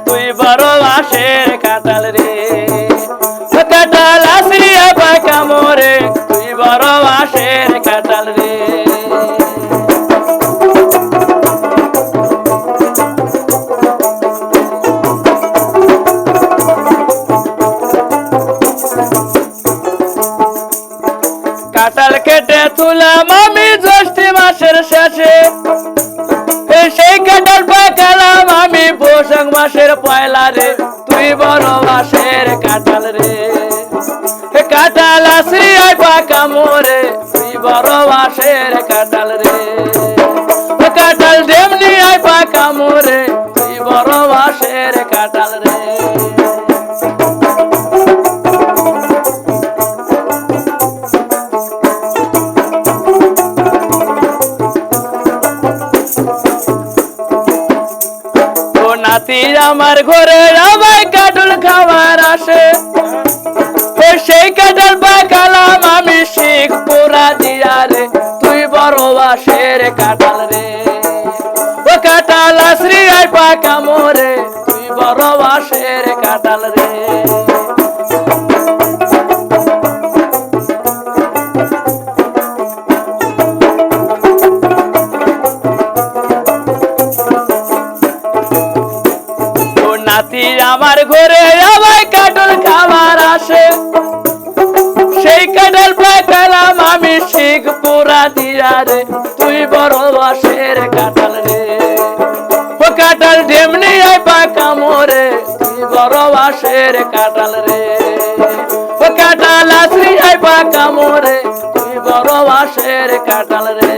তুই বড় বাঁশের কাঁঠাল রে কাঁঠাল আসিয়া পাকা মোরে তুই বড় বাঁশের কাঁঠাল রে কাঁঠাল কেটে তুলাম আমি জ্যৈষ্ঠ মাসের শেষে সেই কাঁঠাল পাকালাম আমি বৈশাখ মাসের পয়লা রে তুই বড় বাঁশের কাঁঠাল রে কাঁঠাল আসিয়া পাকা মোরে তুই বড় বাঁশের কাঁঠাল রে কাঁঠাল যেমনি আয় পাকা মোরে তুই বড় বাঁশের কাঁঠাল রে নাতি আমার ঘরে আমায় কাঁঠাল খাবার আসে সেই কাঁঠাল পাকালাম আমি শিখ পুরা দিয়া রে তুই বড় বাঁশের কাঁঠাল রে ও কাঁঠাল আশ্রিয়ায় পাকা মোরে তুই বড় বাঁশের কাঁঠাল রে নাতি আমার ঘরে আমায় কাঁঠাল খাবার আসে সেই কাঁঠাল পাকালাম আমি শিখ পুরা দিয়া রে তুই বড় বাঁশের কাঁঠাল রে ও কাঁঠাল ঢেমনি আয় পাকা মোরে তুই বড় বাঁশের কাঁঠাল রে ও কাঁঠাল আসরি আয় পাকা মোরে তুই বড় বাঁশের কাঁঠাল রে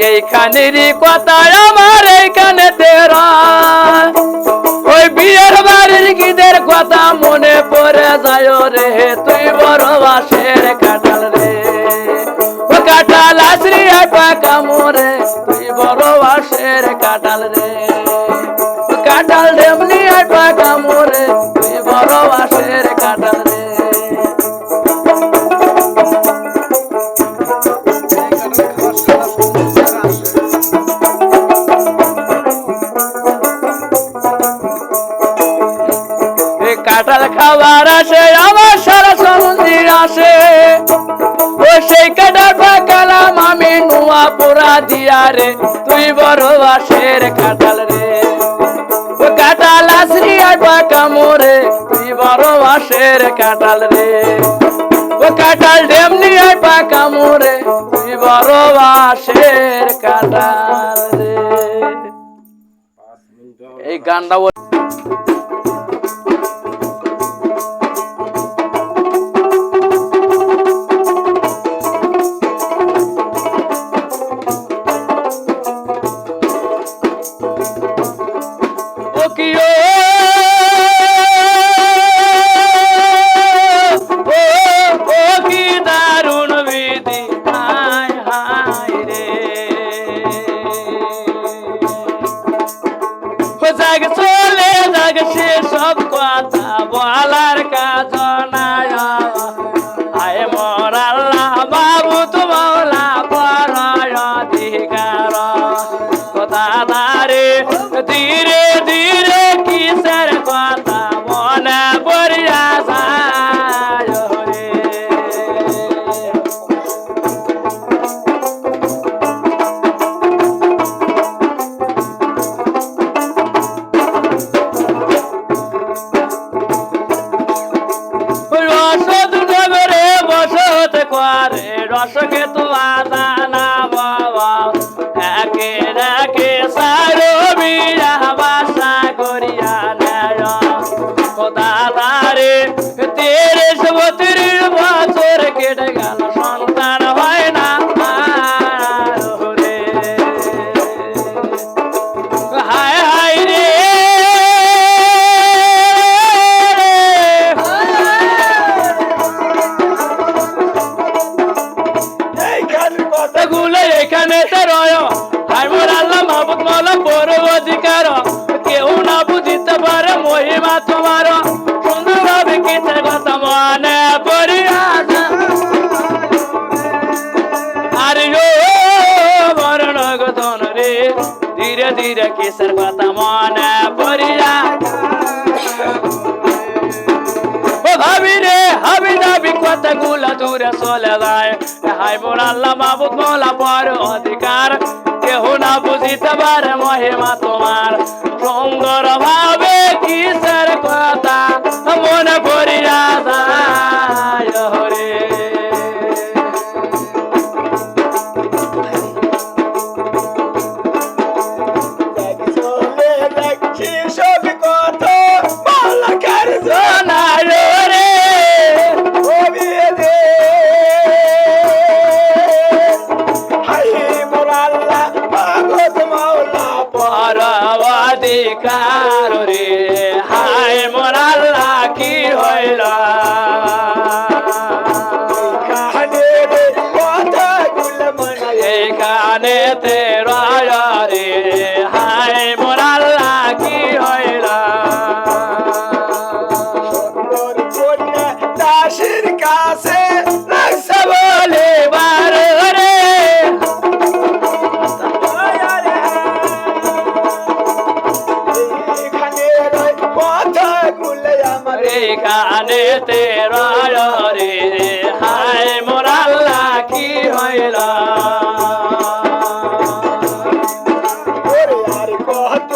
এইখানেরই কথা আমার এইখানে তেরা ওই বিয়ের বাড়ির গীদের কথা মনে পড়ে যায় রে তুই বড় বাঁশের কাঁঠাল রে ও কাঁঠাল আসরিয়া পাকা মোরে তুই বড় বাঁশের কাঁঠাল রে ও কাঁঠাল ঢেমনি পাকা মোরে তুই বড় বাঁশের কাঁঠাল রে কাঁঠাল খাবার আসে আমার সারা সমুদ্র আসে ও সেই কাঁঠাল পাকালাম আমি নোয়া পোড়া দিয়া রে তুই বড় বাঁশের কাঁঠাল রে ও কাঁঠাল আসরিয়া পাকা মোরে তুই বড় বাঁশের কাঁঠাল রে ও কাঁঠাল ঢেমনি পাকা মোরে তুই বড় বাঁশের কাঁঠাল রে এই গানটা চলে যাক সে সব কথা বলার কাজ নাই আয় মোর আল্লাহ বাবু তো মৌলা পরায় অধিকার দাদারে ধীরে ধীরে কিসের কথা মনে পড়িয়া যায় রে রসকে তো আদানা বাবা একে একে সারো বিয়া বাসা করিয়া নেয় দাদারে 30-32 বছর কেটে গেল সন্তান হয় না রে হায় হায় রে এখানে মাহবুব মৌলা বড় অধিকার কেউ না বুঝিতে পারে মহিমা তোমার সুন্দর ভাবে কিসের কথা মনে পড়িয়া ও ভাবি রে হাবি যাবি কথাগুলো দূরে চলে যায় হাই মোর আল্লাহ মাহবুব মৌলা পর অধিকার কেহ না বুঝিতে পারে মহিমা তোমার সুন্দর ভাবে কিসের কথা মনে পড়িয়া যায় হরে অধিকার রে হায় মোর আল্লাহ কি হইল এখানে তেরা রে হায় মোর আল্লাহ কি হইল দাসের কাছে লাগছে বলে বার রে এখানে তেরা রে হায় মোর আল্লাহ কি হইল আর কত